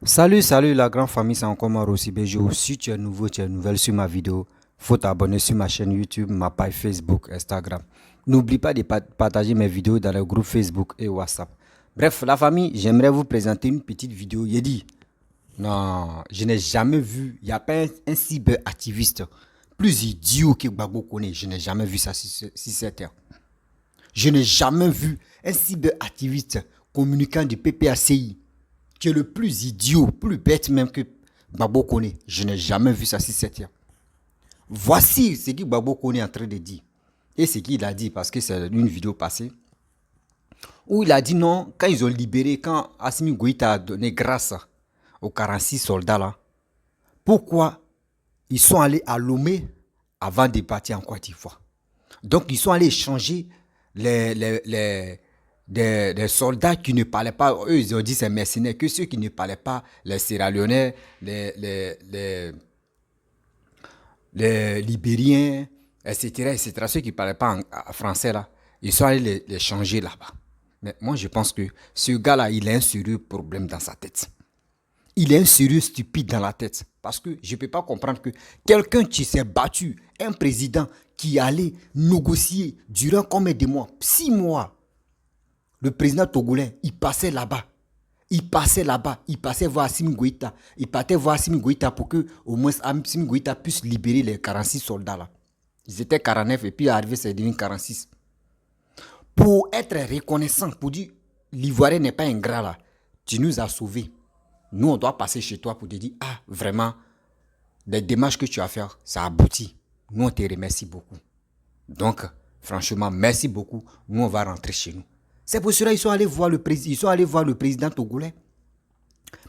Salut la grande famille, c'est encore moi Rossi Bejo. Si tu es nouveau, tu es nouvelle sur ma vidéo, faut t'abonner sur ma chaîne YouTube, ma page Facebook, Instagram. N'oublie pas de partager mes vidéos dans le groupe Facebook et WhatsApp. Bref, la famille, j'aimerais vous présenter une petite vidéo. Il dit, non, je n'ai jamais vu, il n'y a pas un cyberactiviste plus idiot que Gbagbo Kone. Je n'ai jamais vu ça sur cette terre. Je n'ai jamais vu un cyberactiviste communicant du PPACI qui est le plus idiot, plus bête même que Gbagbo Kone. Je n'ai jamais vu ça sur cette terre. Voici ce que Gbagbo Kone est en train de dire. Et ce qu'il a dit, parce que c'est une vidéo passée, où il a dit non, quand ils ont libéré, quand Assimi Goïta a donné grâce aux 46 soldats là, pourquoi ils sont allés à Lomé avant de partir en Côte d'Ivoire. Donc ils sont allés échanger des soldats qui ne parlaient pas, eux ils ont dit c'est mercenaires, que ceux qui ne parlaient pas, les Sierra Leonais, les Libériens, etc., ceux qui ne parlaient pas en français là, ils sont allés les changer là-bas. Mais moi je pense que ce gars-là, il a un sérieux problème dans sa tête. Il est un sérieux stupide dans la tête. Parce que je ne peux pas comprendre que quelqu'un qui s'est battu, un président qui allait négocier durant combien de mois, 6 mois, le président togolais, il passait là-bas. Il passait voir Assimi Goïta. Il partait voir Assimi Goïta pour que au moins Assimi Goïta puisse libérer les 46 soldats là. Ils étaient 49 et puis arrivé, c'est devenu 46. Pour être reconnaissant, pour dire l'Ivoirien n'est pas ingrat là, tu nous as sauvés. Nous, on doit passer chez toi pour te dire, ah, vraiment, les démarches que tu as fait, ça aboutit. Nous, on te remercie beaucoup. Donc, franchement, merci beaucoup. Nous, on va rentrer chez nous. C'est pour cela qu'ils sont allés voir le président togolais.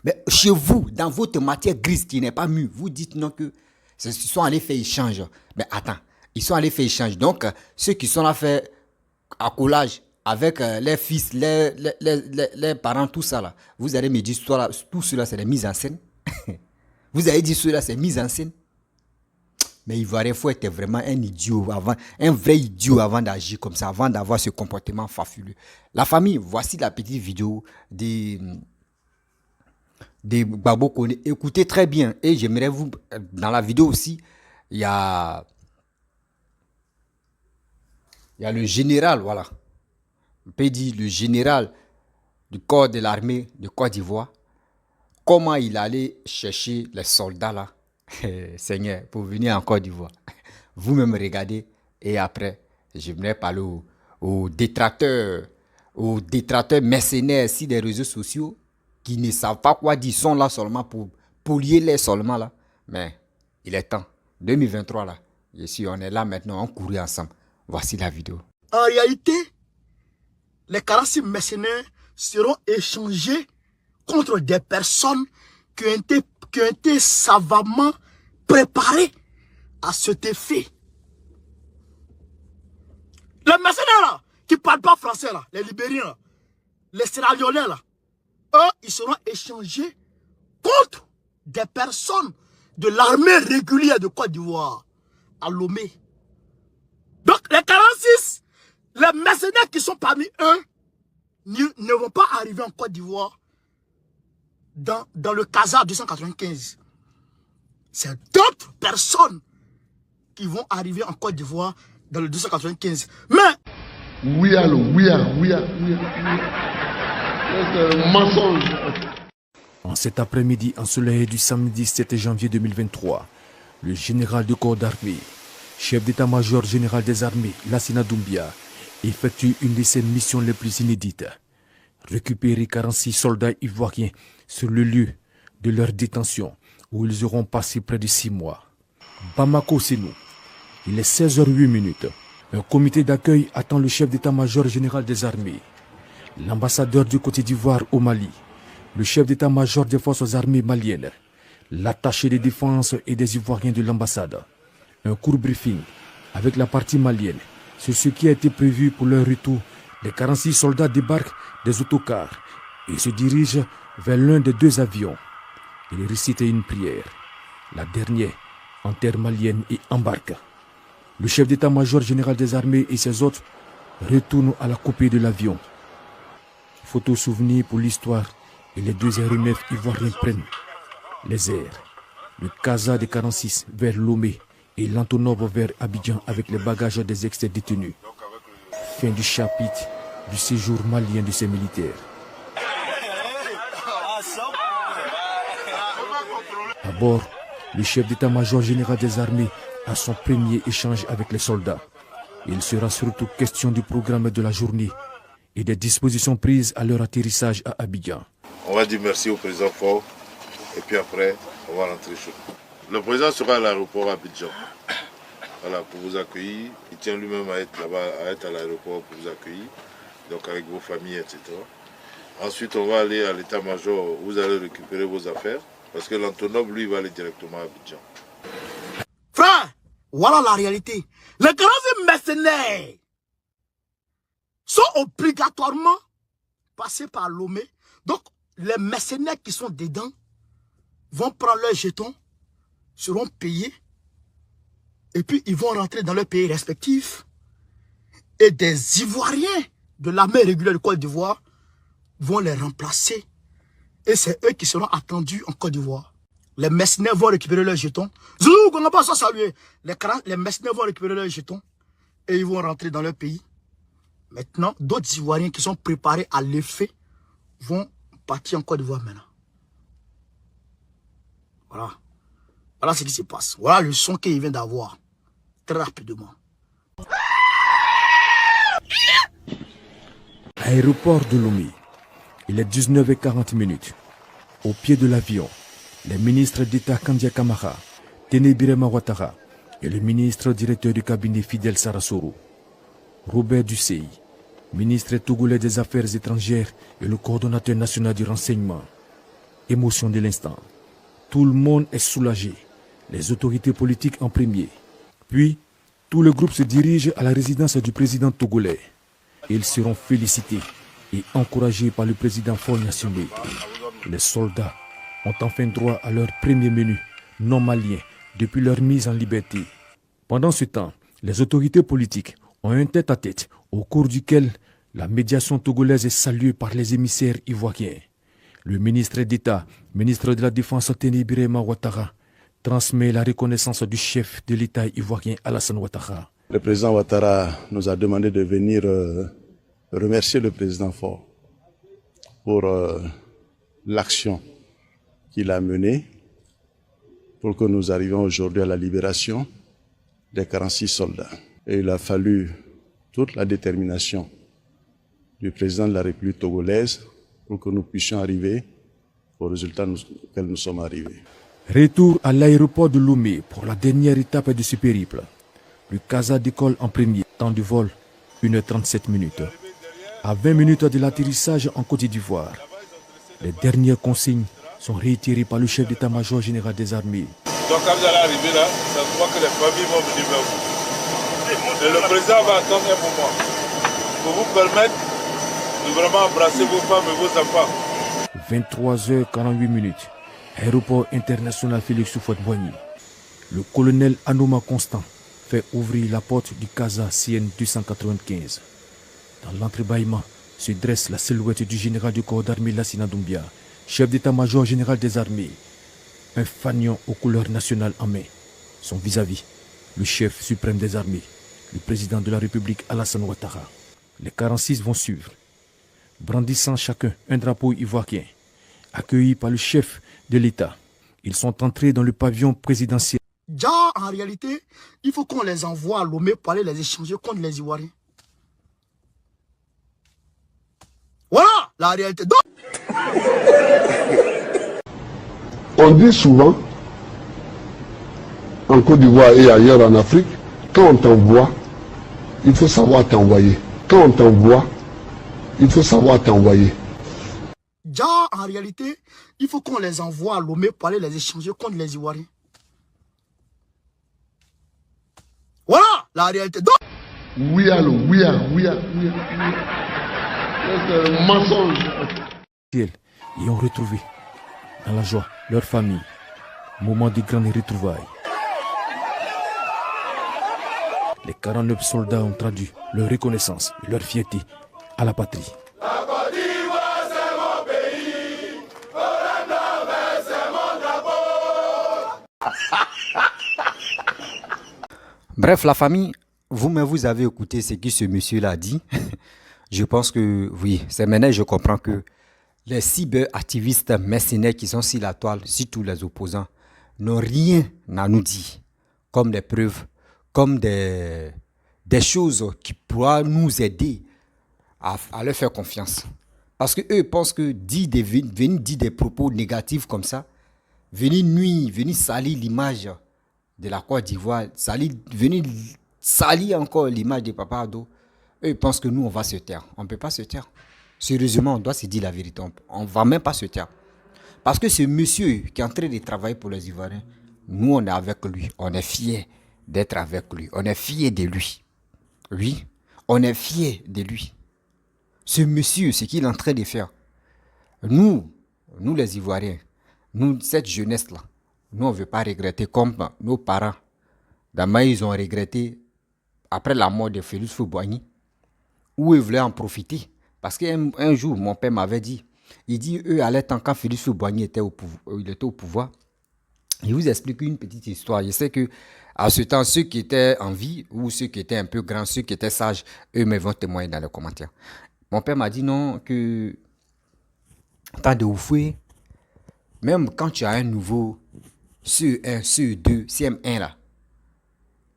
Mais chez vous, dans votre matière grise qui n'est pas mûre, vous dites non que ils sont allés faire échange. Mais attends, ils sont allés faire échange. Donc, ceux qui sont là faire accolage avec les fils, les parents, tout ça là, vous allez me dire tout cela c'est des mises en scène. Vous allez dire cela c'est mise en scène. Mais Ivoirien, faut être vraiment un idiot avant, un vrai idiot avant d'agir comme ça, avant d'avoir ce comportement fabuleux. La famille, voici la petite vidéo de Gbagbo Kone. Écoutez très bien. Et j'aimerais vous, dans la vidéo aussi, il y a le général, voilà. On peut dire le général du corps de l'armée de Côte d'Ivoire, comment il allait chercher les soldats là, Seigneur, pour venir en Côte d'Ivoire. Vous-même regardez et après, j'aimerais parler aux détracteurs mercenaires sur des réseaux sociaux qui ne savent pas quoi dire, ils sont là seulement pour polier les seulement là. Mais il est temps, 2023 là, je suis, on est là maintenant, on court ensemble. Voici la vidéo. En réalité, les 46 mercenaires seront échangés contre des personnes qui ont été savamment préparées à cet effet. Les mercenaires là, qui ne parlent pas français là, les Libériens là, les Sierra Leonais là, eux, ils seront échangés contre des personnes de l'armée régulière de Côte d'Ivoire, à Lomé. Donc les 46, les mercenaires qui sont parmi eux, ne vont pas arriver en Côte d'Ivoire dans le Casa 295. C'est d'autres personnes qui vont arriver en Côte d'Ivoire dans le 295. Mais c'est un mensonge. En cet après-midi ensoleillé du samedi 7 janvier 2023, le général de corps d'armée, chef d'état-major général des armées, Lassina Doumbia, effectue une de ses missions les plus inédites. Récupérer 46 soldats ivoiriens sur le lieu de leur détention où ils auront passé près de 6 mois. Bamako, c'est nous. Il est 16h08. Un comité d'accueil attend le chef d'état-major général des armées, l'ambassadeur du Côte d'Ivoire au Mali, le chef d'état-major des forces armées maliennes, l'attaché des défenses et des Ivoiriens de l'ambassade. Un court briefing avec la partie malienne sur ce qui a été prévu pour leur retour. Les 46 soldats débarquent des autocars et se dirigent vers l'un des 2 avions. Ils récitent une prière. La dernière, en terre malienne, et embarque. Le chef d'état-major général des armées et ses autres retournent à la coupée de l'avion. Photo souvenir pour l'histoire et les deux aéronefs ivoiriens prennent les airs. Le Casa de 46 vers Lomé et l'Antonov vers Abidjan avec les bagages des ex-détenus. Fin du chapitre du séjour malien de ces militaires. À bord, le chef d'état-major général des armées a son premier échange avec les soldats. Il sera surtout question du programme de la journée et des dispositions prises à leur atterrissage à Abidjan. On va dire merci au président Faure et puis après, on va rentrer chez nous. Le président sera à l'aéroport à Abidjan. Voilà, pour vous accueillir. Il tient lui-même à être là-bas, à être à l'aéroport pour vous accueillir, donc avec vos familles, etc. Ensuite, on va aller à l'état-major, vous allez récupérer vos affaires, parce que l'Antonov, lui, va aller directement à Abidjan. Frère, voilà la réalité. Les grands mercenaires sont obligatoirement passés par Lomé. Donc, les mercenaires qui sont dedans vont prendre leurs jetons, seront payés, et puis ils vont rentrer dans leurs pays respectifs. Et des Ivoiriens de l'armée régulière de Côte d'Ivoire vont les remplacer. Et c'est eux qui seront attendus en Côte d'Ivoire. Les mercenaires vont récupérer leurs jetons. Zoulou, qu'on n'a pas ça saluer. Les mercenaires vont récupérer leurs jetons et ils vont rentrer dans leur pays. Maintenant, d'autres Ivoiriens qui sont préparés à l'effet vont partir en Côte d'Ivoire maintenant. Voilà. Voilà ce qui se passe. Voilà le son qu'il vient d'avoir. Très rapidement. Aéroport de Lomé. Il est 19h40. Au pied de l'avion, les ministres d'État Kandia Kamara, Téné Birema Ouattara et le ministre directeur du cabinet Fidel Sarasoro, Robert Dussey, ministre togolais des Affaires étrangères et le coordonnateur national du renseignement. Émotion de l'instant. Tout le monde est soulagé, les autorités politiques en premier. Puis, tout le groupe se dirige à la résidence du président togolais. Ils seront félicités et encouragés par le président Faure Gnassingbé. Les soldats ont enfin droit à leur premier menu non malien depuis leur mise en liberté. Pendant ce temps, les autorités politiques ont un tête-à-tête au cours duquel la médiation togolaise est saluée par les émissaires ivoiriens. Le ministre d'État, ministre de la Défense Téné Birema Ouattara, transmet la reconnaissance du chef de l'État ivoirien Alassane Ouattara. Le président Ouattara nous a demandé de venir remercier le président Faure pour l'action qu'il a menée pour que nous arrivions aujourd'hui à la libération des 46 soldats. Et il a fallu toute la détermination du président de la République togolaise pour que nous puissions arriver au résultat auquel nous sommes arrivés. Retour à l'aéroport de Lomé pour la dernière étape de ce périple. Le Casa décolle en premier, temps du vol, 1h37. À 20 minutes de l'atterrissage en Côte d'Ivoire, les dernières consignes sont réitérées par le chef d'état-major général des armées. Donc quand vous allez arriver là, ça se voit que les familles vont venir vers vous. Et le président va attendre un moment pour vous permettre de vraiment embrasser vos femmes et vos enfants. 23h48. Aéroport international Félix Houphouët-Boigny. Le colonel Anouma Constant fait ouvrir la porte du Casa CN 295. Dans l'entrebâillement se dresse la silhouette du général du corps d'armée Lassina Doumbia, chef d'état-major général des armées. Un fanion aux couleurs nationales en main. Son vis-à-vis, le chef suprême des armées, le président de la République Alassane Ouattara. Les 46 vont suivre, brandissant chacun un drapeau ivoirien. Accueillis par le chef de l'État, ils sont entrés dans le pavillon présidentiel. Déjà, en réalité, il faut qu'on les envoie à Lomé pour aller les échanger contre les Ivoiriens. Voilà la réalité. Donc... On dit souvent, en Côte d'Ivoire et ailleurs en Afrique, quand on t'envoie, il faut savoir t'envoyer. Quand on t'envoie, il faut savoir t'envoyer. Déjà, en réalité, il faut qu'on les envoie à Lomé pour aller les échanger contre les Ivoiriens. Voilà la réalité. Donc... Oui, allô, oui. C'est un mensonge. Ils ont retrouvé, dans la joie, leur famille. Moment de grande retrouvailles. Les 49 soldats ont traduit leur reconnaissance et leur fierté à la patrie. Bref, la famille, vous-même, vous avez écouté ce que ce monsieur-là a dit. Je pense que oui, c'est maintenant que je comprends que les cyberactivistes mercenaires qui sont sur la toile, surtout les opposants, n'ont rien à nous dire comme des preuves, comme des choses qui pourraient nous aider à leur faire confiance. Parce qu'eux pensent que venir dire des propos négatifs comme ça, venir nuire, venir salir l'image de la Côte d'Ivoire, venir salir encore l'image de Papa Ado, eux ils pensent que nous on va se taire. On ne peut pas se taire. Sérieusement, on doit se dire la vérité. On ne va même pas se taire. Parce que ce monsieur qui est en train de travailler pour les Ivoiriens, nous on est avec lui. On est fiers d'être avec lui. On est fiers de lui. Oui, on est fiers de lui. Ce monsieur, ce qu'il est en train de faire, nous les Ivoiriens, nous, cette jeunesse-là, nous on ne veut pas regretter comme nos parents. D'abord, ils ont regretté après la mort de Félix Houphouët-Boigny, où ils voulaient en profiter. Parce qu'un jour, mon père m'avait dit, il dit, eux, à l'époque, quand Félix Houphouët-Boigny était au pouvoir, il vous explique une petite histoire. Je sais que à ce temps, ceux qui étaient en vie ou ceux qui étaient un peu grands, ceux qui étaient sages, eux me vont témoigner dans les commentaires. Mon père m'a dit non, que tant de Oufoué, même quand tu as un nouveau CE1, CE2, CM1 là,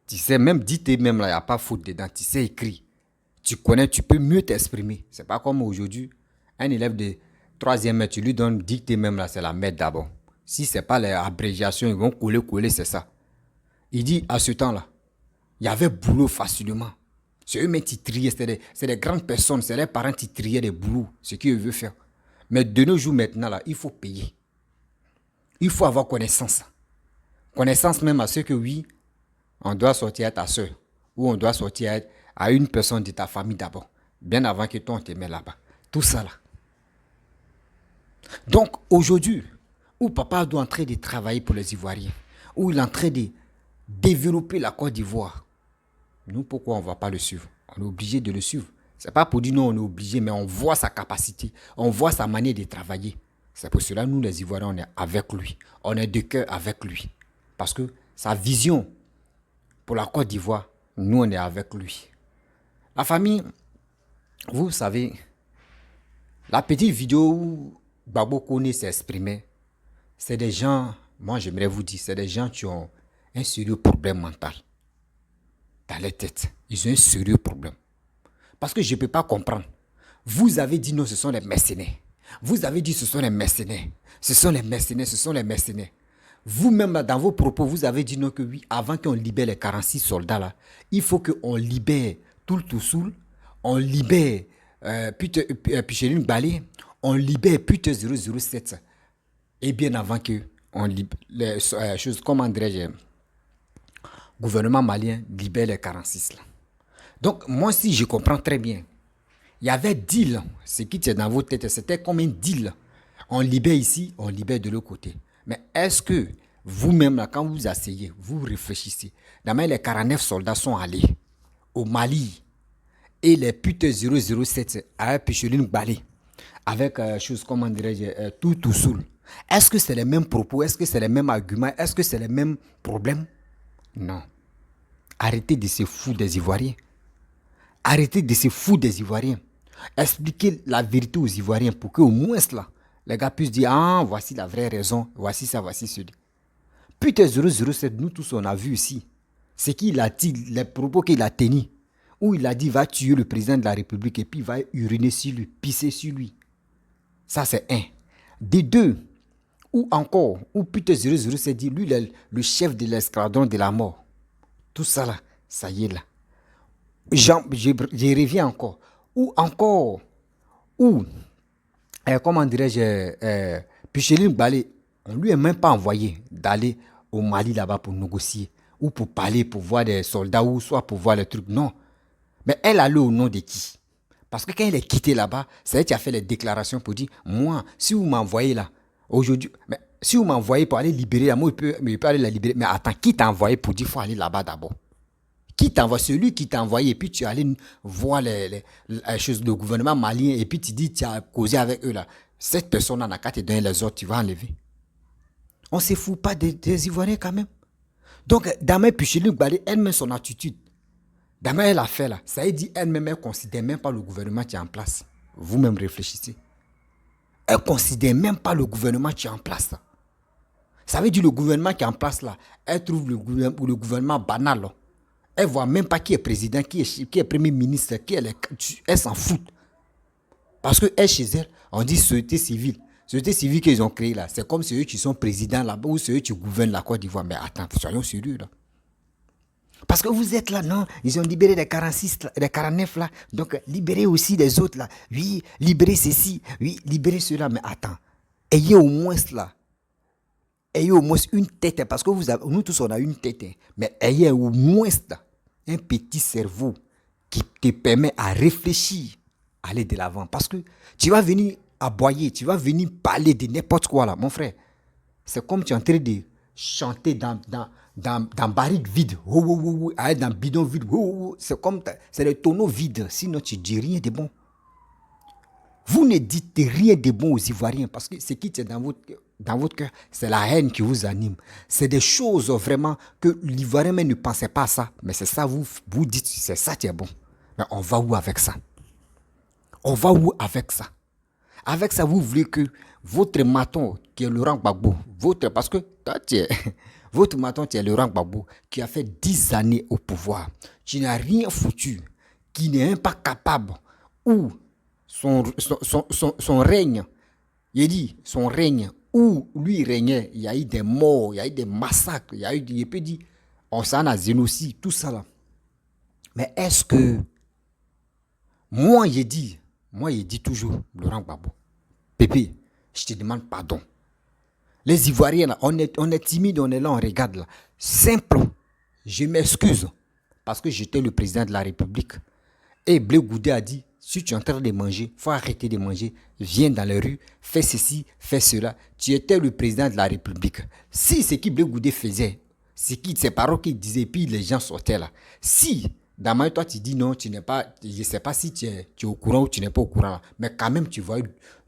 tu sais, même dicter même là, il n'y a pas faute dedans, tu sais écrire. Tu connais, tu peux mieux t'exprimer. C'est pas comme aujourd'hui, un élève de 3e, tu lui donnes dicter même là, c'est la merde d'abord. Si ce n'est pas les abréviations, ils vont coller, c'est ça. Il dit, à ce temps-là, il y avait boulot facilement. C'est eux-mêmes qui triaient, c'est des grandes personnes, c'est les parents qui triaient des boulots, ce qu'ils veulent faire. Mais de nos jours maintenant, là, il faut payer. Il faut avoir connaissance. Connaissance même à ce que oui, on doit sortir à ta soeur, ou on doit sortir à une personne de ta famille d'abord, bien avant que toi on te mette là-bas. Tout ça là. Donc aujourd'hui, où papa doit en train de travailler pour les Ivoiriens, où il est en train de développer la Côte d'Ivoire, nous pourquoi on ne va pas le suivre? On est obligé de le suivre. Ce n'est pas pour dire non, on est obligé, mais on voit sa capacité, on voit sa manière de travailler. C'est pour cela nous les Ivoiriens, on est avec lui. On est de cœur avec lui. Parce que sa vision pour la Côte d'Ivoire, nous on est avec lui. La famille, vous savez, la petite vidéo où Babo Koné s'est exprimé, c'est des gens, moi j'aimerais vous dire, c'est des gens qui ont un sérieux problème mental dans les têtes. Ils ont un sérieux problème. Parce que je ne peux pas comprendre. Vous avez dit non, ce sont les mercenaires. Vous avez dit ce sont les mercenaires. Ce sont les mercenaires, ce sont les mercenaires. Vous-même, dans vos propos, vous avez dit non que oui, avant qu'on libère les 46 soldats là, il faut qu'on libère tout le Toussoul, on libère Picheline Balé, on libère Pute 007. Et bien avant que on libère les choses, comment dirais-je, gouvernement malien libère les 46 là. Donc, moi aussi, je comprends très bien. Il y avait deal. Ce qui était dans vos têtes, c'était comme un deal. On libère ici, on libère de l'autre côté. Mais est-ce que vous-même, là, quand vous asseyez, vous réfléchissez, d'abord les 49 soldats sont allés au Mali et les putes 007 à Picheline Balé avec chose, comment dirais-je, tout soul. Est-ce que c'est les mêmes propos? Est-ce que c'est les mêmes arguments? Est-ce que c'est les mêmes problèmes? Non. Arrêtez de se foutre des Ivoiriens. Arrêtez de se foutre des Ivoiriens. Expliquez la vérité aux Ivoiriens pour qu'au moins là, les gars puissent dire, ah, voici la vraie raison, voici ça, voici cela. Putain 007, nous tous on a vu ici. Ce qu'il a dit, les propos qu'il a tenus, où il a dit, va tuer le président de la République et puis il va uriner sur lui, pisser sur lui. Ça c'est un. Des deux, ou encore, où putain 007 dit, lui le chef de l'escadron de la mort. Tout ça là, ça y est là. Je reviens encore. Ou encore, ou, comment dirais-je, Picheline Balé, on ne lui a même pas envoyé d'aller au Mali là-bas pour négocier, ou pour parler, pour voir des soldats, ou soit pour voir les trucs. Non. Mais elle allait au nom de qui? Parce que quand elle est quittée là-bas, c'est elle qui a fait les déclarations pour dire, moi, si vous m'envoyez là, aujourd'hui, mais si vous m'envoyez pour aller libérer, moi, je peux aller la libérer. Mais attends, qui t'a envoyé pour dire qu'il faut aller là-bas d'abord? Qui t'envoie? Celui qui t'a envoyé, et puis tu es allé voir les choses du gouvernement malien, et puis tu dis, tu as causé avec eux là. Cette personne n'a qu'à te donner les autres, tu vas enlever. On ne se fout pas des Ivoiriens quand même. Donc, Damaye Pichilu Gbadé, elle-même, son attitude, Damaye, elle a fait là. Ça veut dire, elle-même, elle ne considère même pas le gouvernement qui est en place. Vous-même réfléchissez. Elle ne considère même pas le gouvernement qui est en place là. Ça veut dire le gouvernement qui est en place là, elle trouve le gouvernement banal. Là. Elle ne voit même pas qui est président, qui est premier ministre, elle s'en fout. Parce que elle, chez elle, on dit société civile. Société civile qu'ils ont créée là, c'est comme ceux qui sont présidents là-bas ou ceux qui gouvernent la Côte d'Ivoire. Mais attends, soyons sérieux là. Parce que vous êtes là, non, ils ont libéré les 46, les 49 là, donc libérez aussi les autres là. Oui, libérez ceci, oui, libérez cela. Mais attends, ayez au moins là. Ayez au moins une tête, parce que nous tous on a une tête, mais ayez au moins là, un petit cerveau qui te permet à réfléchir, à aller de l'avant. Parce que tu vas venir aboyer, tu vas venir parler de n'importe quoi là, mon frère. C'est comme tu es en train de chanter dans barrique vide, dans bidon vide. C'est comme, c'est le tonneau vide, sinon tu ne dis rien de bon. Vous ne dites rien de bon aux Ivoiriens parce que ce qui est dans votre cœur, c'est la haine qui vous anime. C'est des choses vraiment que l'Ivoirien même ne pensait pas à ça. Mais c'est ça, vous dites, c'est ça qui est bon. Mais on va où avec ça? On va où avec ça? Avec ça, vous voulez que votre maton, qui est Laurent Gbagbo, parce que toi, votre maton, qui est Laurent Gbagbo, qui a fait 10 années au pouvoir, qui n'a rien foutu, qui n'est même pas capable, ou son règne, il dit, son règne, où lui régnait, il y a eu des morts, il y a eu des massacres, il y a eu, il peut dire, on s'en a génocide, tout ça là. Mais est-ce que, moi, il dit toujours, Laurent Gbagbo, Pépé, je te demande pardon. Les Ivoiriens, là, on est timide, on est là, on regarde là. Simple, je m'excuse, parce que j'étais le président de la République. Et Blé Goudé a dit, si tu es en train de manger, il faut arrêter de manger. Viens dans les rues, fais ceci, fais cela. Tu étais le président de la République. Si ce que Blé Goudé faisait, c'est ses paroles qu'il disait, puis les gens sortaient là. Si, Damaye, toi tu dis non, tu n'es pas, je ne sais pas si tu es au courant ou tu n'es pas au courant, mais quand même tu vois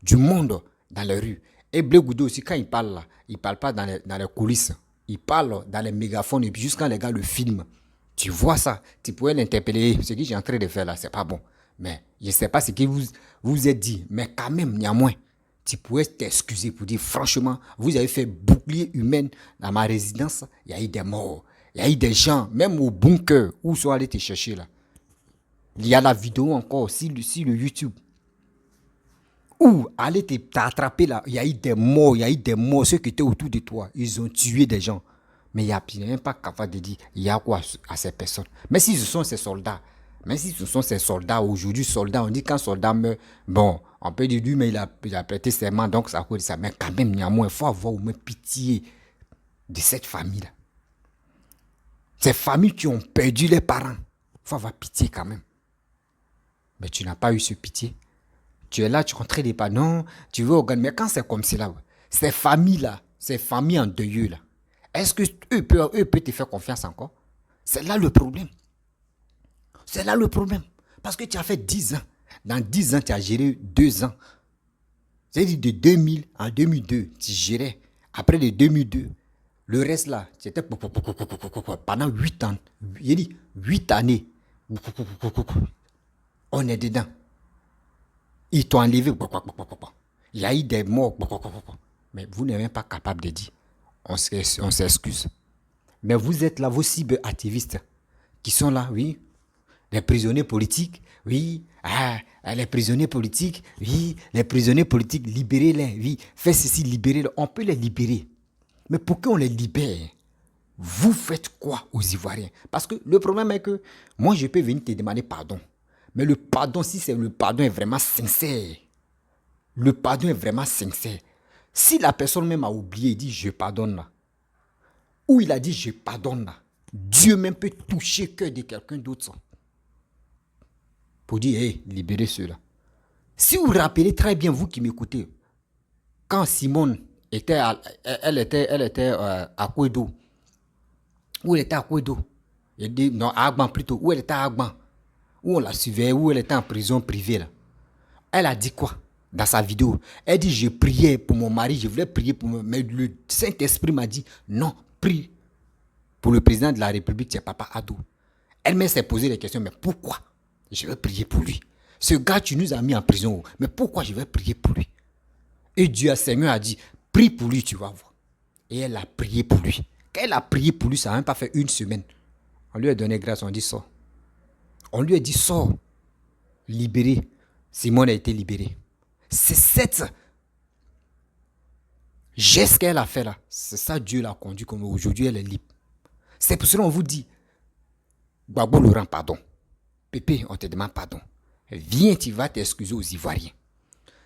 du monde dans les rues. Et Blé Goudé aussi, quand il parle là, il ne parle pas dans les coulisses. Il parle dans les mégaphones et puis juste quand les gars le filment. Tu vois ça, tu pourrais l'interpeller. Ce que j'ai en train de faire là, c'est pas bon. Mais je ne sais pas ce que vous êtes dit. Mais quand même, néanmoins, tu pourrais t'excuser pour dire, franchement, vous avez fait bouclier humain dans ma résidence. Il y a eu des morts. Il y a eu des gens, même au bunker, où sont allés te chercher là. Il y a la vidéo encore sur le YouTube. Où aller t'attraper là. Il y a eu des morts, Ceux qui étaient autour de toi, ils ont tué des gens. Mais il n'y a même pas capable de dire, il y a quoi à ces personnes. Mais si ce sont ces soldats, aujourd'hui, soldats, on dit quand soldat meurt, bon, on peut dire lui, mais il a prêté serment, donc ça cause de ça. Mais quand même, néanmoins, il faut avoir au moins pitié de cette famille-là. Ces familles qui ont perdu les parents, il faut avoir pitié quand même. Mais tu n'as pas eu ce pitié. Tu es là, tu rentres des pas. Non, tu veux organiser. Mais quand c'est comme cela, ces familles-là, ces familles en deuil là, est-ce que eux peuvent te faire confiance encore? C'est là le problème. C'est là le problème. Parce que tu as fait 10 ans. Dans 10 ans, tu as géré 2 ans. C'est-à-dire de 2000 en 2002, tu gérais. Après de 2002, le reste là, c'était pendant 8 ans. Il dit 8 années. On est dedans. Ils t'ont enlevé. Il y a eu des morts. Mais vous n'êtes même pas capable de dire. On s'excuse. Mais vous êtes là, vos cyber-activistes qui sont là, oui. Les prisonniers politiques, oui. Les prisonniers politiques, oui. Les prisonniers politiques, libérez-les, oui. Faites ceci, libérez-les. On peut les libérer. Mais pour qu'on les libère, vous faites quoi aux Ivoiriens? Parce que le problème est que moi, je peux venir te demander pardon. Mais le pardon, si le pardon est vraiment sincère, si la personne même a oublié, il dit je pardonne là, ou il a dit je pardonne là, Dieu même peut toucher le cœur de quelqu'un d'autre pour dire hey, libérez ceux-là. Si vous vous rappelez très bien, vous qui m'écoutez, quand Simone était elle était à Kouedo, où elle était à Kouedo, non à Agban plutôt, où elle était à Agban, où on la suivait, où elle était en prison privée là. Elle a dit quoi dans sa vidéo? Elle dit je priais pour mon mari, je voulais prier pour moi, mais le Saint-Esprit m'a dit non, prie Pour le président de la République, c'est Papa Ado. Elle-même s'est posé des questions, mais pourquoi je vais prier pour lui? Ce gars, tu nous as mis en prison, mais pourquoi je vais prier pour lui? Et Dieu, Seigneur, a dit, prie pour lui, tu vas voir. Et elle a prié pour lui. Quand elle a prié pour lui, ça n'a même pas fait une semaine. On lui a donné grâce, on dit sors. On lui a dit sors, libéré. Simone a été libérée. C'est cette geste qu'elle a fait là. C'est ça Dieu l'a conduit comme aujourd'hui elle est libre. C'est pour cela qu'on vous dit, Gbagbo Laurent, pardon. Pépé, on te demande pardon. Viens, tu vas t'excuser aux Ivoiriens.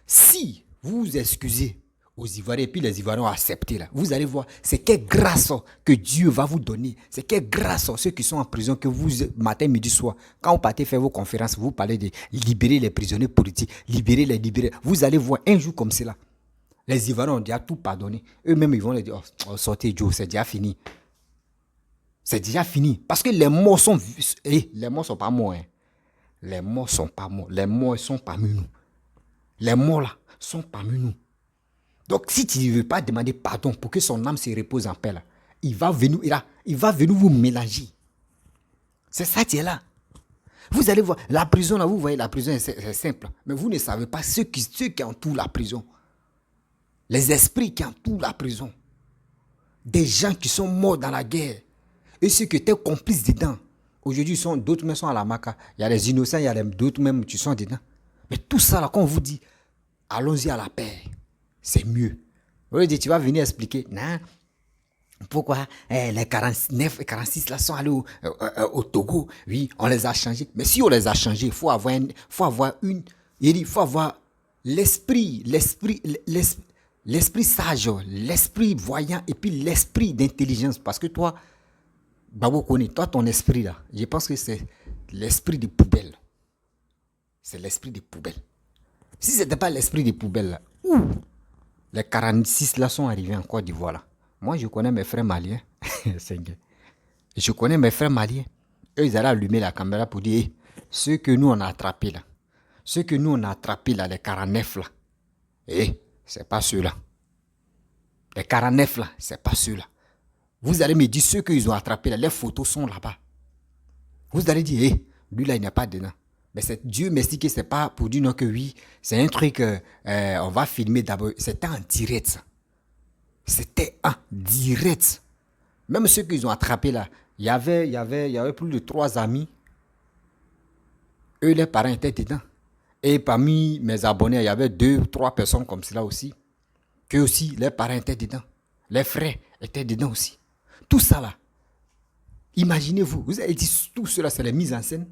Si vous vous excusez aux Ivoiriens, et puis les Ivoiriens ont accepté là, vous allez voir, c'est quelle grâce que Dieu va vous donner. C'est quelle grâce ceux qui sont en prison, que vous, matin, midi, soir, quand vous partez faire vos conférences, vous parlez de libérer les prisonniers politiques, libérer les libérés. Vous allez voir un jour comme cela. Les Ivoiriens ont déjà tout pardonné. Eux-mêmes, ils vont leur dire, oh, sortez Joe, c'est déjà fini. C'est déjà fini. Parce que les morts sont... les morts ne sont pas morts. Hein. Les morts ne sont pas morts. Les morts sont parmi nous. Les morts là sont parmi nous. Donc si tu ne veux pas demander pardon pour que son âme se repose en paix là, il va venir vous mélanger. C'est ça qui est là. Vous allez voir, la prison là, vous voyez, la prison c'est simple. Mais vous ne savez pas ceux qui entourent la prison. Les esprits qui entourent la prison. Des gens qui sont morts dans la guerre. Et ceux qui étaient complices dedans. Aujourd'hui, d'autres même sont à la maca. Il y a les innocents, il y a d'autres même qui sont dedans. Mais tout ça là, quand on vous dit, allons-y à la paix, c'est mieux. Vous voulez dire, tu vas venir expliquer, non, pourquoi les 49 et 46 là sont allés au Togo. Oui, on les a changés. Mais si on les a changés, il faut avoir l'esprit sage, l'esprit voyant et puis l'esprit d'intelligence. Parce que toi, Babo Kone, toi, ton esprit là, je pense que c'est l'esprit des poubelles. C'est l'esprit des poubelles. Si ce n'était pas l'esprit des poubelles là, les 46 là sont arrivés en Côte d'Ivoire là. Moi, je connais mes frères maliens. Je connais mes frères maliens. Eux, ils allaient allumer la caméra pour dire, ceux que nous on a attrapés là, les 49 là, c'est pas ceux-là. Les 49 là, c'est pas ceux-là. Vous allez me dire, ceux qu'ils ont attrapés là, les photos sont là-bas. Vous allez dire, lui là, il n'est pas dedans. Mais Dieu merci que c'est pas pour dire non que oui, c'est un truc, on va filmer d'abord. C'était en direct ça. C'était en direct. Même ceux qu'ils ont attrapés là, il y avait plus de 3 amis. Eux, les parents étaient dedans. Et parmi mes abonnés, il y avait 2 ou 3 personnes comme cela aussi. Que aussi, les parents étaient dedans. Les frères étaient dedans aussi. Tout ça là. Imaginez-vous, vous avez dit tout cela, c'est la mise en scène.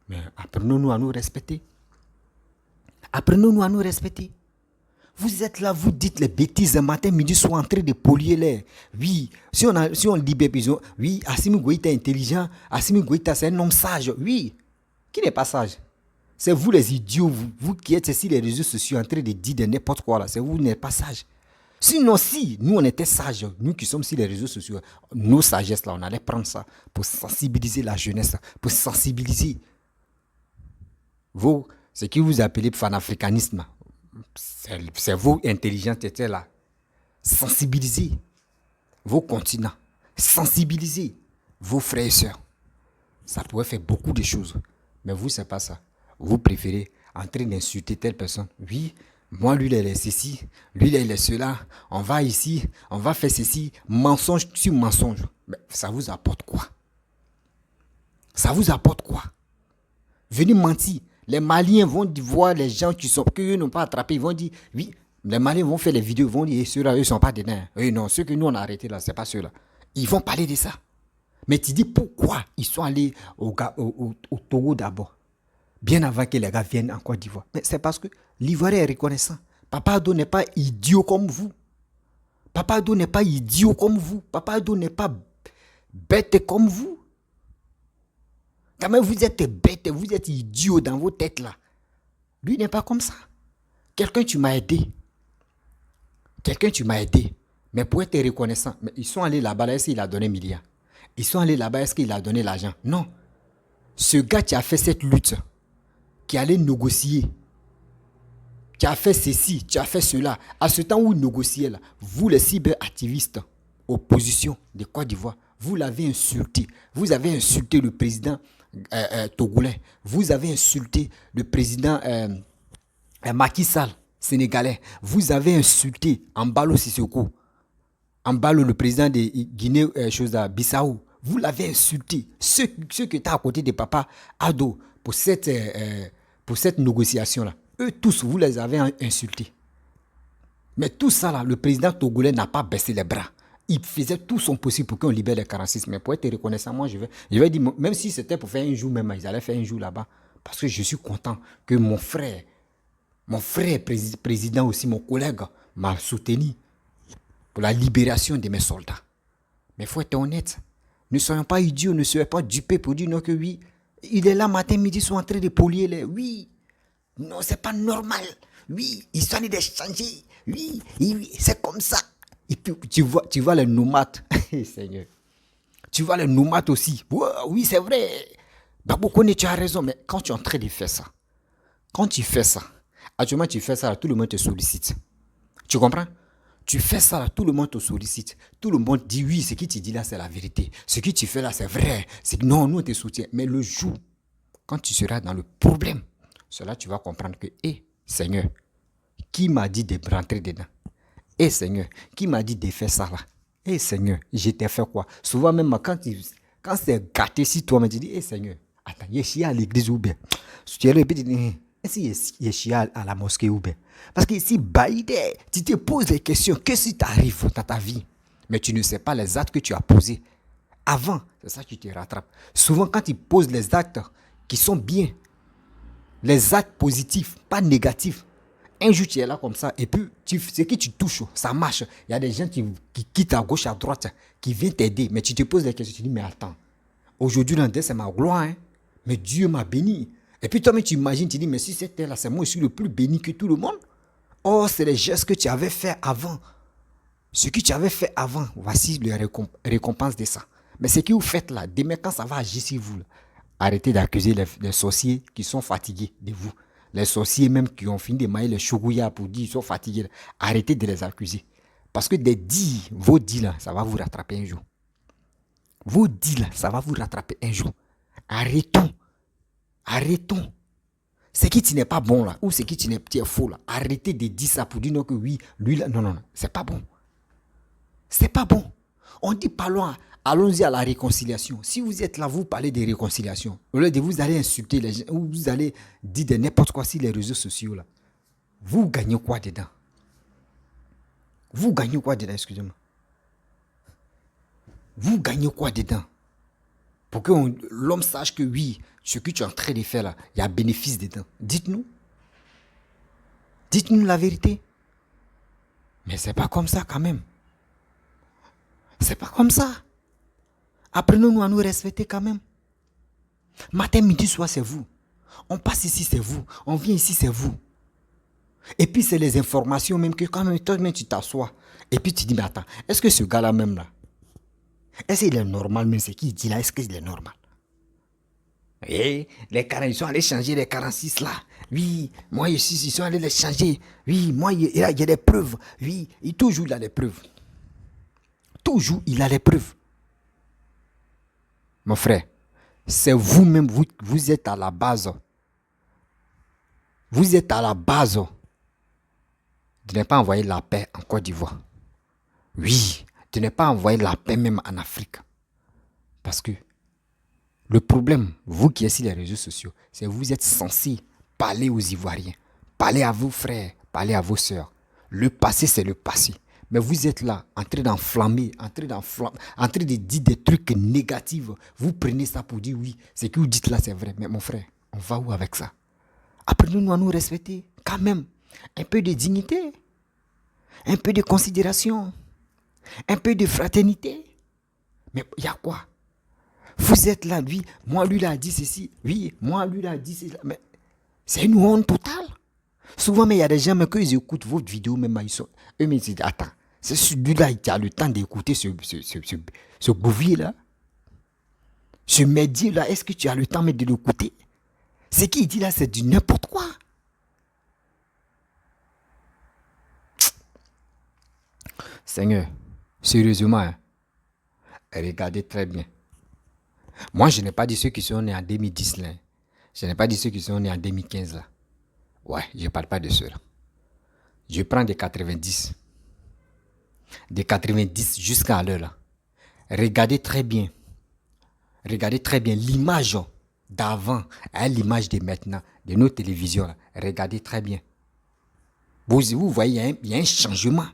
Mais apprenons-nous à nous respecter. Apprenons-nous à nous respecter. Vous êtes là, vous dites les bêtises, matin, midi, soir, en train de polluer l'air. Oui, si on libère prison, oui, Assimi Goïta est intelligent, Assimi Goïta c'est un homme sage. Oui, qui n'est pas sage? C'est vous les idiots, vous qui êtes sur les réseaux sociaux en train de dire de n'importe quoi là, c'est vous n'êtes pas sage. Sinon, si nous on était sages, nous qui sommes sur les réseaux sociaux, nos sagesses là, on allait prendre ça pour sensibiliser la jeunesse, pour sensibiliser vous, ce que vous appelez panafricanisme. C'est vos intelligences qui étaient là. Sensibiliser vos continents. Sensibiliser vos frères et sœurs. Ça pourrait faire beaucoup de choses. Mais vous, c'est pas ça. Vous préférez en train d'insulter telle personne. Oui, moi, lui, il est ceci. Lui, il est cela. On va ici. On va faire ceci. Mensonge sur mensonge. Mais ça vous apporte quoi? Ça vous apporte quoi? Venez mentir. Les Maliens vont voir les gens qu'eux n'ont pas attrapés. Ils vont dire, oui, les Maliens vont faire les vidéos. Ils vont dire, ceux-là, eux ne sont pas dedans. Oui, non, ceux que nous, on a arrêtés là, ce n'est pas ceux-là. Ils vont parler de ça. Mais tu dis, pourquoi ils sont allés au Togo d'abord, bien avant que les gars viennent en Côte d'Ivoire? Mais c'est parce que l'Ivoirien est reconnaissant. Papa Ado n'est pas idiot comme vous. Papa Ado n'est pas idiot comme vous. Papa Ado n'est pas bête comme vous. Quand même, vous êtes bête, vous êtes idiot dans vos têtes là. Lui n'est pas comme ça. Quelqu'un, tu m'as aidé. Mais pour être reconnaissant, mais ils sont allés là-bas, est-ce qu'il a donné milliards? Ils sont allés là-bas, est-ce qu'il a donné l'argent? Non. Ce gars qui a fait cette lutte, qui allait négocier, qui a fait ceci, qui a fait cela, à ce temps où il négociait là, vous les cyberactivistes, opposition de Côte d'Ivoire, Vous l'avez insulté. Vous avez insulté le président togolais. Vous avez insulté le président Macky Sall, sénégalais. Vous avez insulté Embalo Sissoko. Embalo, le président de Guinée, Bissau. Vous l'avez insulté. Ceux qui étaient à côté de Papa Ado pour cette négociation-là. Eux tous, vous les avez insultés. Mais tout ça, là, le président togolais n'a pas baissé les bras. Il faisait tout son possible pour qu'on libère les 46. Mais pour être reconnaissant, moi, je vais dire, même si c'était pour faire un jour même, ils allaient faire un jour là-bas. Parce que je suis content que mon frère président aussi, mon collègue, m'a soutenu pour la libération de mes soldats. Mais il faut être honnête. Ne soyons pas idiots, ne soyons pas dupés pour dire non que oui. Il est là matin, midi, ils sont en train de polier les... Oui. Non, c'est pas normal. Oui, ils sont en train de changer. Oui, c'est comme ça. Et puis, tu vois les nomades. Seigneur. Tu vois les nomades aussi. Oui, c'est vrai. Baboukoune, tu as raison. Mais quand tu es en train de faire ça, actuellement, tu fais ça, là, tout le monde te sollicite. Tu comprends? Tu fais ça, là, tout le monde te sollicite. Tout le monde dit oui, ce que tu dis là, c'est la vérité. Ce que tu fais là, c'est vrai. Non, nous, on te soutient. Mais le jour, quand tu seras dans le problème, cela, tu vas comprendre que, Seigneur, qui m'a dit de rentrer dedans? Seigneur, qui m'a dit de faire ça là? Seigneur, je t'ai fait quoi? Souvent même, quand c'est gâté, si toi, tu dis, Seigneur, attends, il y a chier à l'église ou bien? Tu es répété, il y a chier à la mosquée ou bien? Parce que ici, tu te poses des questions. Qu'est-ce qui t'arrive dans ta vie? Mais tu ne sais pas les actes que tu as posés avant. C'est ça qui te rattrape. Souvent, quand tu poses les actes qui sont bien, les actes positifs, pas négatifs, un jour tu es là comme ça, et puis ce que tu touches, ça marche. Il y a des gens qui quittent à gauche, à droite, qui viennent t'aider, mais tu te poses des questions, tu te dis, mais attends, aujourd'hui, c'est ma gloire, hein? Mais Dieu m'a béni. Et puis toi-même, tu imagines, tu dis, mais si c'était là, c'est moi, je suis le plus béni que tout le monde. Oh, c'est les gestes que tu avais fait avant. Ce que tu avais fait avant, voici la récompense de ça. Mais ce que vous faites là, demain, quand ça va agir sur vous, là, arrêtez d'accuser les sorciers qui sont fatigués de vous. Les sorciers même qui ont fini de mailler les chougouillas pour dire qu'ils sont fatigués. Là. Arrêtez de les accuser. Parce que vos dits là, ça va vous rattraper un jour. Vos dits là, ça va vous rattraper un jour. Arrêtons. Ce qui n'est pas bon là, ou ce qui est faux là, arrêtez de dire ça pour dire non que oui, lui là, non, c'est pas bon. C'est pas bon. On dit allons-y à la réconciliation. Si vous êtes là, vous parlez de réconciliation. Au lieu de vous allez insulter les gens, ou vous allez dire de n'importe quoi sur les réseaux sociaux là. Vous gagnez quoi dedans? Excusez-moi. Vous gagnez quoi dedans? Pour que l'homme sache que oui, ce que tu es en train de faire là, il y a bénéfice dedans. Dites-nous la vérité. Mais c'est pas comme ça quand même. C'est pas comme ça. Apprenons-nous à nous respecter quand même. Matin, midi, soir, c'est vous. On passe ici, c'est vous. On vient ici, c'est vous. Et puis, c'est les informations même que quand même, toi-même, tu t'assois. Et puis, tu dis, mais attends, est-ce que ce gars-là même là, est-ce qu'il est normal même ce qu'il dit là, est-ce qu'il est normal? Oui, les 40, ils sont allés changer les 46 là. Oui, moi ici, ils sont allés les changer. Oui, moi, il y a des preuves. Oui, toujours il a des preuves. Toujours il a les preuves. Mon frère, c'est vous-même, vous êtes à la base. Vous êtes à la base de ne pas envoyer la paix en Côte d'Ivoire. Oui, de ne pas envoyer la paix même en Afrique. Parce que le problème, vous qui êtes sur les réseaux sociaux, c'est que vous êtes censé parler aux Ivoiriens, parler à vos frères, parler à vos sœurs. Le passé, c'est le passé. Mais vous êtes là, en train d'enflammer, en train de dire des trucs négatifs. Vous prenez ça pour dire oui, ce que vous dites là, c'est vrai. Mais mon frère, on va où avec ça? Apprenez-nous à nous respecter, quand même. Un peu de dignité, un peu de considération, un peu de fraternité. Mais il y a quoi? Vous êtes là, lui, moi, lui, il a dit ceci. Oui, moi, lui, il a dit ceci. Mais c'est une honte totale. Souvent, mais il y a des gens, mais quand ils écoutent votre vidéo, même, ils sont... Eux, mais ils disent, attends, c'est celui-là qui a le temps d'écouter ce bouvier-là. Ce médier-là, est-ce que tu as le temps de l'écouter? Ce qu'il dit là, c'est du n'importe quoi. Seigneur, sérieusement, Regardez très bien. Moi, je n'ai pas dit ceux qui sont nés en 2010 là. Je n'ai pas dit ceux qui sont nés en 2015 là. Ouais, je ne parle pas de ceux-là. Je prends des 90. Des 90 jusqu'à l'heure là. Regardez très bien. Regardez très bien l'image d'avant et l'image de maintenant, de nos télévisions là. Regardez très bien. Vous voyez, il y a un changement.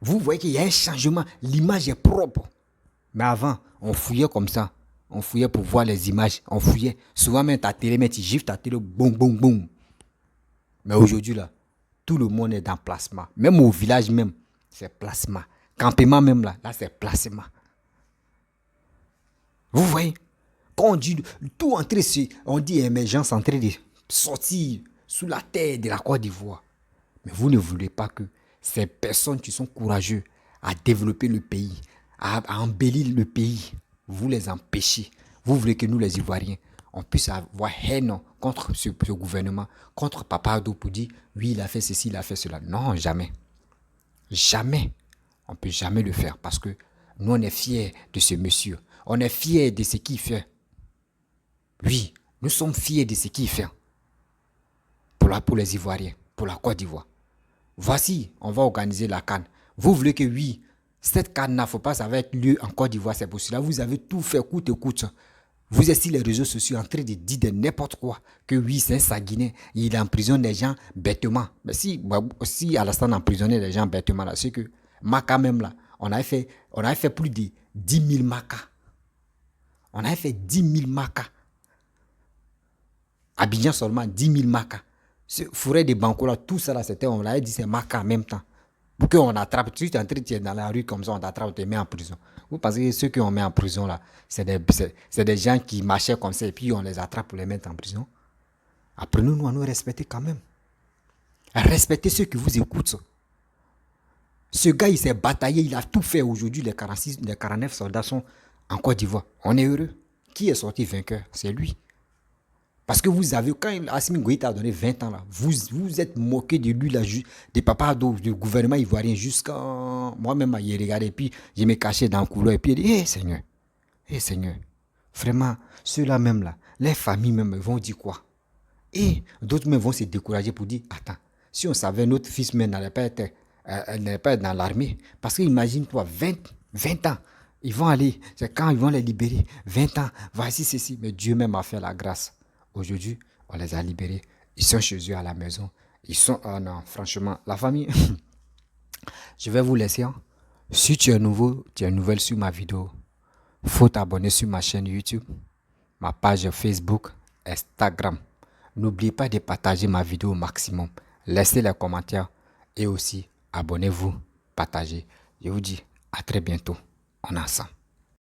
Vous voyez qu'il y a un changement. L'image est propre. Mais avant, on fouillait comme ça. On fouillait pour voir les images. On fouillait. Souvent même ta télé, mais tu gifles ta télé, boum, boum, boum. Mais aujourd'hui, là, tout le monde est dans plasma. Même au village même, c'est plasma. Campement même là c'est plasma. Vous voyez, quand on dit tout entré, on dit émergence en train de sortir sous la terre de la Côte d'Ivoire. Mais vous ne voulez pas que ces personnes qui sont courageuses à développer le pays, à embellir le pays, vous les empêchez. Vous voulez que nous, les Ivoiriens, on puisse avoir haine contre ce gouvernement, contre Papa Ado pour dire, oui, il a fait ceci, il a fait cela. Non, jamais. Jamais. On ne peut jamais le faire parce que nous, on est fiers de ce monsieur. On est fiers de ce qu'il fait. Oui, nous sommes fiers de ce qu'il fait. Pour les Ivoiriens, pour la Côte d'Ivoire. Voici, on va organiser la CAN. Vous voulez que oui, cette CAN, il ne faut pas, ça va être lieu en Côte d'Ivoire, c'est pour cela. Vous avez tout fait coûte que coûte. Vous êtes sur les réseaux sociaux en train de dire de n'importe quoi. Que oui, c'est un Saguinéen. Il emprisonne les gens bêtement. Mais si Alassane emprisonnait les gens bêtement, là, c'est que Maka même là, on avait fait plus de 10 000 Maka. On avait fait 10 000 Maka. Abidjan seulement 10 000 Maka. Ce forêt de Banco là, tout ça là, on l'avait dit c'est Maka en même temps. Pour qu'on attrape, tu es dans la rue comme ça, on t'attrape, on te met en prison. Vous pensez que ceux qu'on met en prison là, c'est des gens qui marchaient comme ça et puis on les attrape pour les mettre en prison. Apprenons-nous à nous respecter quand même. À respecter ceux qui vous écoutent. Ce gars, il s'est bataillé, il a tout fait aujourd'hui. Les 49 soldats sont en Côte d'Ivoire. On est heureux. Qui est sorti vainqueur? C'est lui. Parce que vous avez, quand Assimi Goïta a donné 20 ans, là, vous êtes moqué de lui, là, des papas du gouvernement ivoirien, jusqu'à moi-même, il regardé, et puis je me cachais dans le couloir, et puis il dit, Seigneur, vraiment, ceux-là même, là, les familles même, vont dire quoi? Et d'autres même vont se décourager pour dire, attends, si on savait, notre fils même n'allait pas être dans l'armée, parce que imagine-toi, 20 ans, ils vont aller, c'est quand ils vont les libérer, 20 ans, voici ceci, mais Dieu même a fait la grâce. Aujourd'hui, on les a libérés. Ils sont chez eux à la maison. Ils sont... Oh non, franchement, la famille... Je vais vous laisser. Hein. Si tu es nouveau, tu es nouvelle sur ma vidéo, faut t'abonner sur ma chaîne YouTube, ma page Facebook, Instagram. N'oubliez pas de partager ma vidéo au maximum. Laissez les commentaires et aussi abonnez-vous, partagez. Je vous dis à très bientôt. On est ensemble.